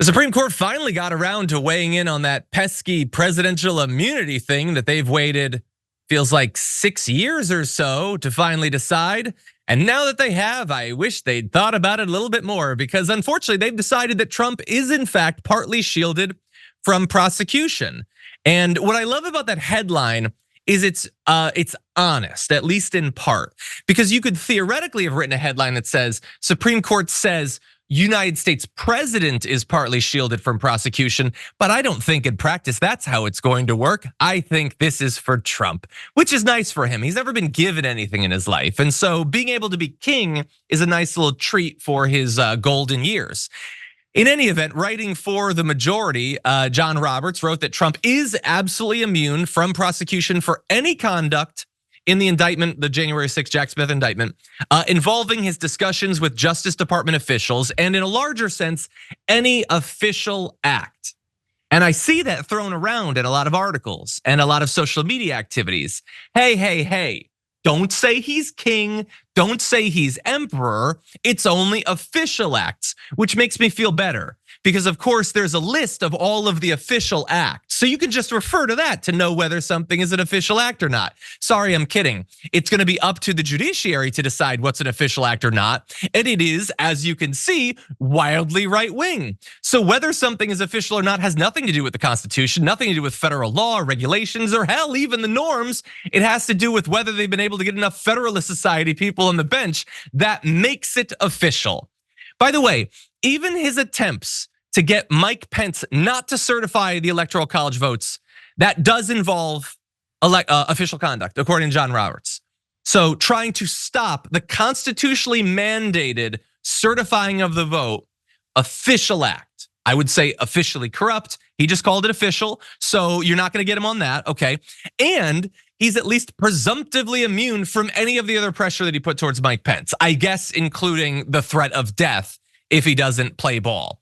The Supreme Court finally got around to weighing in on that pesky presidential immunity thing that they've waited, feels like 6 years or so to finally decide. And now that they have, I wish they'd thought about it a little bit more, because unfortunately they've decided that Trump is in fact partly shielded from prosecution. And what I love about that headline is it's honest, at least in part, because you could theoretically have written a headline that says Supreme Court says United States president is partly shielded from prosecution, but I don't think in practice that's how it's going to work. I think this is for Trump, which is nice for him. He's never been given anything in his life. And so being able to be king is a nice little treat for his golden years. In any event, writing for the majority, John Roberts wrote that Trump is absolutely immune from prosecution for any conduct in the indictment, the January 6th Jack Smith indictment, involving his discussions with Justice Department officials, and in a larger sense, any official act. And I see that thrown around in a lot of articles and a lot of social media activities. Hey, don't say he's king, don't say he's emperor, it's only official acts, which makes me feel better. Because of course there's a list of all of the official acts. So you can just refer to that to know whether something is an official act or not. Sorry, I'm kidding. It's gonna be up to the judiciary to decide what's an official act or not. And it is, as you can see, wildly right wing. So whether something is official or not has nothing to do with the Constitution, nothing to do with federal law, regulations, or hell, even the norms. It has to do with whether they've been able to get enough Federalist Society people on the bench that makes it official. By the way, even his attempts to get Mike Pence not to certify the Electoral College votes, that does involve official conduct, according to John Roberts. So trying to stop the constitutionally mandated certifying of the vote, official act. I would say officially corrupt. He just called it official, so you're not gonna get him on that, okay? And he's at least presumptively immune from any of the other pressure that he put towards Mike Pence, I guess including the threat of death if he doesn't play ball.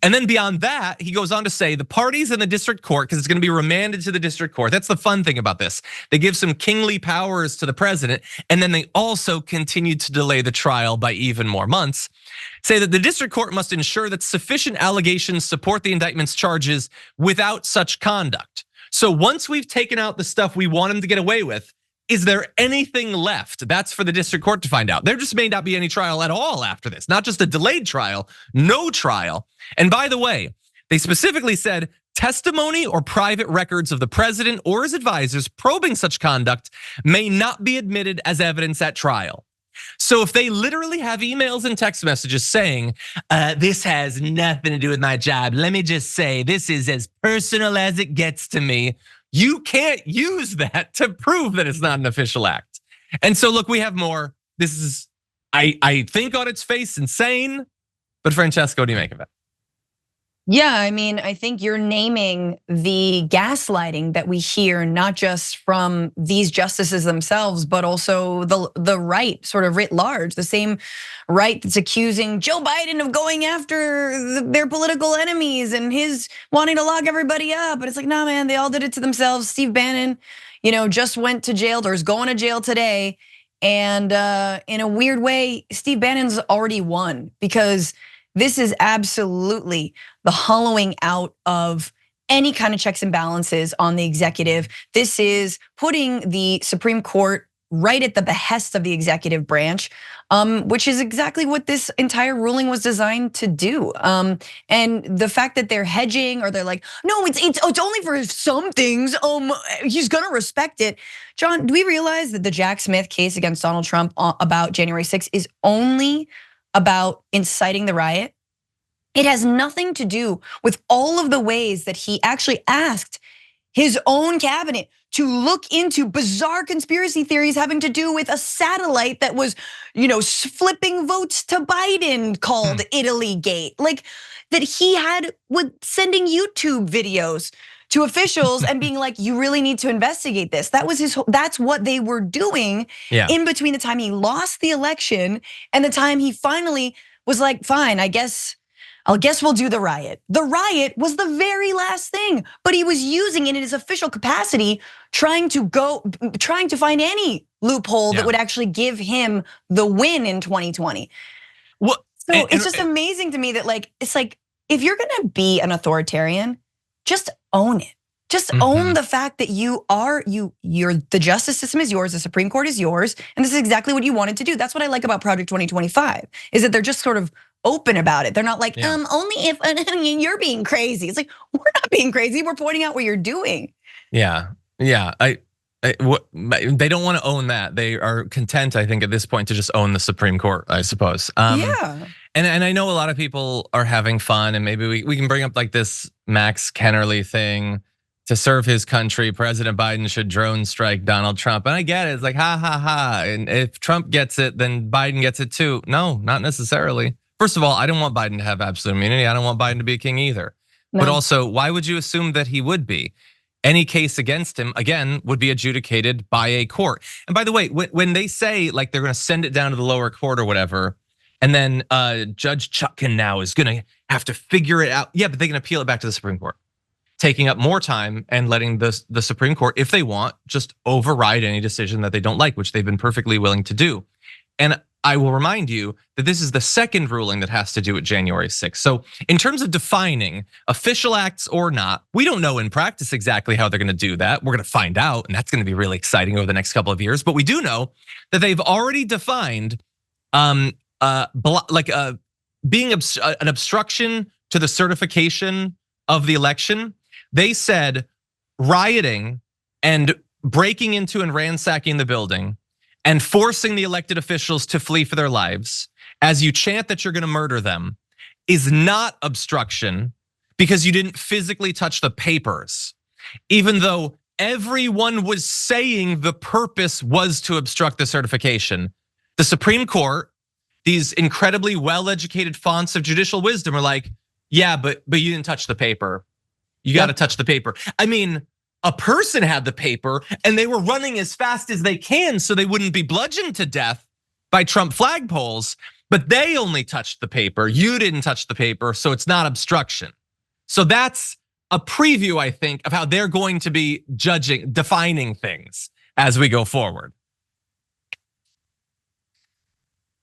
And then beyond that, he goes on to say the parties in the district court, because it's gonna be remanded to the district court. That's the fun thing about this. They give some kingly powers to the president, and then they also continue to delay the trial by even more months. Say that the district court must ensure that sufficient allegations support the indictment's charges without such conduct. So once we've taken out the stuff we want him to get away with, is there anything left? That's for the district court to find out. There just may not be any trial at all after this, not just a delayed trial, no trial. And by the way, they specifically said testimony or private records of the president or his advisors probing such conduct may not be admitted as evidence at trial. So if they literally have emails and text messages saying, this has nothing to do with my job, let me just say, this is as personal as it gets to me, you can't use that to prove that it's not an official act. And so look, we have more. This is, I think on its face, insane. But Francesca, what do you make of it? Yeah, I mean, I think you're naming the gaslighting that we hear, not just from these justices themselves, but also the right, sort of writ large. The same right that's accusing Joe Biden of going after their political enemies and his wanting to lock everybody up. But it's like, nah, man, they all did it to themselves. Steve Bannon, just went to jail or is going to jail today. And in a weird way, Steve Bannon's already won, because this is absolutely the hollowing out of any kind of checks and balances on the executive. This is putting the Supreme Court right at the behest of the executive branch, which is exactly what this entire ruling was designed to do. And the fact that they're hedging, or they're like, no, it's only for some things. He's gonna respect it. John, do we realize that the Jack Smith case against Donald Trump about January 6th is only about inciting the riot? It has nothing to do with all of the ways that he actually asked his own cabinet to look into bizarre conspiracy theories having to do with a satellite that was, flipping votes to Biden, called Italy Gate. Like, that he had with sending YouTube videos to officials and being like, you really need to investigate this. That's what they were doing in between the time he lost the election and the time he finally was like, fine, I guess we'll do the riot. The riot was the very last thing, but he was using it in his official capacity, trying to find any loophole that would actually give him the win in 2020. So it's just amazing to me that it's like if you're gonna be an authoritarian, just own it. Just own the fact that you're the justice system is yours, the Supreme Court is yours, and this is exactly what you wanted to do. That's what I like about Project 2025, is that they're just sort of open about it. They're not like, only if you're being crazy. It's like, we're not being crazy, we're pointing out what you're doing. Yeah, they don't want to own that. They are content, I think, at this point to just own the Supreme Court, I suppose. Yeah. And I know a lot of people are having fun, and maybe we can bring up like this Max Kennerly thing. To serve his country, President Biden should drone strike Donald Trump. And I get it, it's like, ha, ha, ha. And if Trump gets it, then Biden gets it too. No, not necessarily. First of all, I don't want Biden to have absolute immunity. I don't want Biden to be a king either. No. But also, why would you assume that he would be? Any case against him, again, would be adjudicated by a court. And by the way, when they say like they're gonna send it down to the lower court or whatever, and then Judge Chutkan now is gonna have to figure it out. Yeah, but they can appeal it back to the Supreme Court, taking up more time and letting the Supreme Court, if they want, just override any decision that they don't like, which they've been perfectly willing to do. And I will remind you that this is the second ruling that has to do with January 6th. So in terms of defining official acts or not, we don't know in practice exactly how they're gonna do that. We're gonna find out, and that's gonna be really exciting over the next couple of years. But we do know that they've already defined being an obstruction to the certification of the election. They said rioting and breaking into and ransacking the building and forcing the elected officials to flee for their lives as you chant that you're gonna murder them is not obstruction because you didn't physically touch the papers, even though everyone was saying the purpose was to obstruct the certification. The Supreme Court, these incredibly well-educated fonts of judicial wisdom are like, yeah, but you didn't touch the paper. You got to touch the paper. I mean, a person had the paper and they were running as fast as they can so they wouldn't be bludgeoned to death by Trump flagpoles, but they only touched the paper. You didn't touch the paper, so it's not obstruction. So that's a preview, I think, of how they're going to be defining things as we go forward.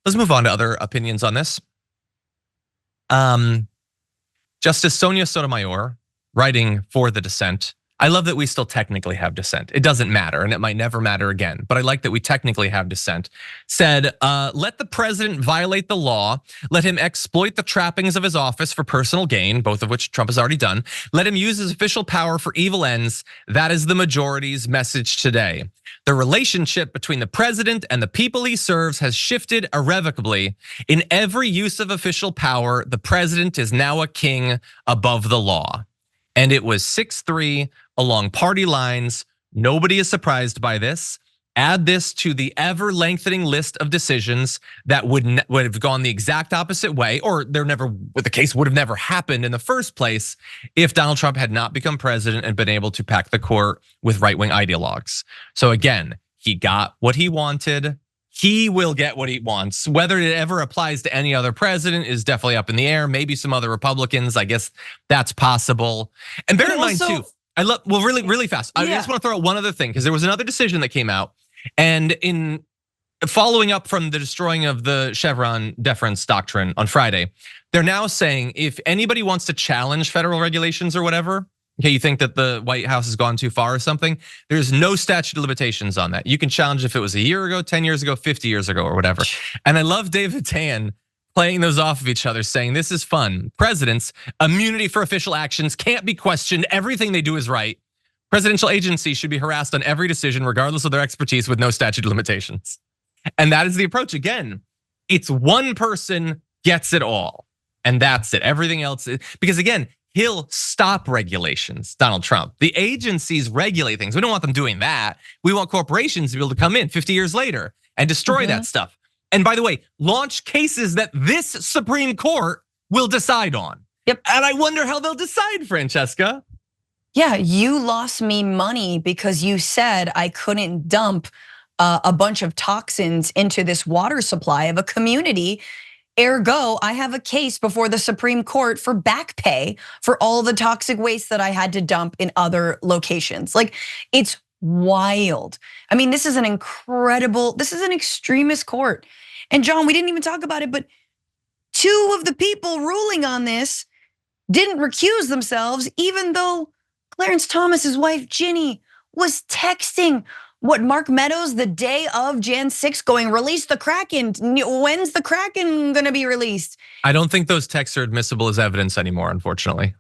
Let's move on to other opinions on this. Justice Sonia Sotomayor, writing for the dissent. I love that we still technically have dissent. It doesn't matter, and it might never matter again, but I like that we technically have dissent. Said, let the president violate the law, let him exploit the trappings of his office for personal gain, both of which Trump has already done. Let him use his official power for evil ends. That is the majority's message today. The relationship between the president and the people he serves has shifted irrevocably. In every use of official power, the president is now a king above the law. And it was 6-3 along party lines. Nobody is surprised by this. Add this to the ever lengthening list of decisions that would have gone the exact opposite way, or the case would have never happened in the first place if Donald Trump had not become president and been able to pack the court with right-wing ideologues. So again, he got what he wanted. He will get what he wants. Whether it ever applies to any other president is definitely up in the air. Maybe some other Republicans, I guess that's possible. And bear in mind too, really fast. I just want to throw out one other thing, because there was another decision that came out, and in following up from the destroying of the Chevron deference doctrine on Friday, they're now saying if anybody wants to challenge federal regulations or whatever, okay, you think that the White House has gone too far or something, there's no statute of limitations on that. You can challenge if it was a year ago, 10 years ago, 50 years ago, or whatever. And I love David Tan playing those off of each other, saying this is fun. Presidents, immunity for official actions can't be questioned. Everything they do is right. Presidential agencies should be harassed on every decision, regardless of their expertise, with no statute of limitations. And that is the approach. Again, it's one person gets it all, and that's it. Everything else, because again, he'll stop regulations, Donald Trump. The agencies regulate things. We don't want them doing that. We want corporations to be able to come in 50 years later and destroy that stuff. And by the way, launch cases that this Supreme Court will decide on. Yep. And I wonder how they'll decide, Francesca. Yeah, you lost me money because you said I couldn't dump a bunch of toxins into this water supply of a community. Ergo, I have a case before the Supreme Court for back pay for all the toxic waste that I had to dump in other locations. Like, it's wild. I mean, this is an extremist court. And John, we didn't even talk about it, but two of the people ruling on this didn't recuse themselves, even though Clarence Thomas's wife, Ginny, was texting Mark Meadows the day of Jan 6 going, release the Kraken. When's the Kraken gonna be released? I don't think those texts are admissible as evidence anymore, unfortunately.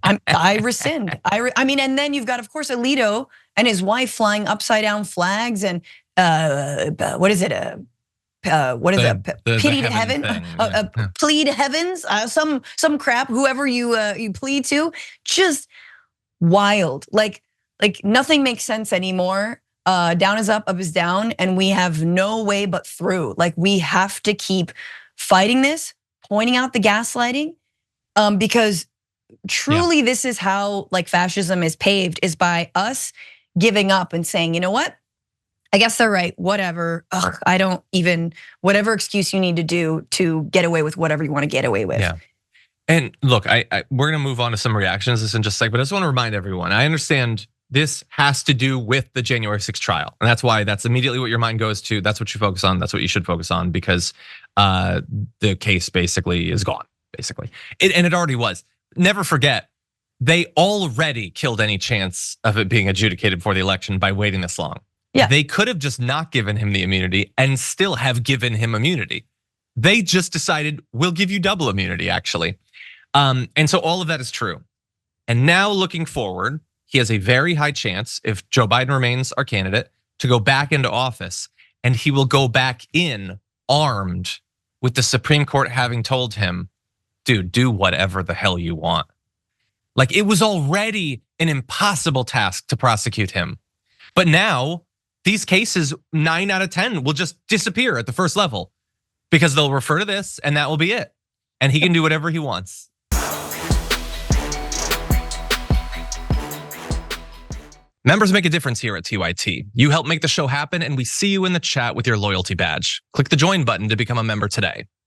I rescind. I mean, and then you've got, of course, Alito and his wife flying upside down flags and what is it? What is that? Pity to heaven, plead to heavens, some crap. Whoever you plead to, just wild. Like nothing makes sense anymore. Down is up is down, and we have no way but through. Like we have to keep fighting this, pointing out the gaslighting, because truly this is how like fascism is paved, is by us giving up and saying, you know what? I guess they're right, whatever. I don't even, whatever excuse you need to do to get away with whatever you want to get away with. Yeah. And look, we're gonna move on to some reactions this in just a sec, but I just want to remind everyone, I understand this has to do with the January 6th trial. And that's why that's immediately what your mind goes to. That's what you focus on. That's what you should focus on, because the case basically is gone, basically. And it already was. Never forget, they already killed any chance of it being adjudicated before the election by waiting this long. Yeah. They could have just not given him the immunity and still have given him immunity. They just decided, we'll give you double immunity, actually. And so all of that is true. And now looking forward, he has a very high chance, if Joe Biden remains our candidate, to go back into office. And he will go back in armed with the Supreme Court having told him, dude, do whatever the hell you want. Like it was already an impossible task to prosecute him. But now these cases, 9 out of 10 will just disappear at the first level because they'll refer to this and that will be it. And he can do whatever he wants. Members make a difference here at TYT. You help make the show happen and we see you in the chat with your loyalty badge. Click the join button to become a member today.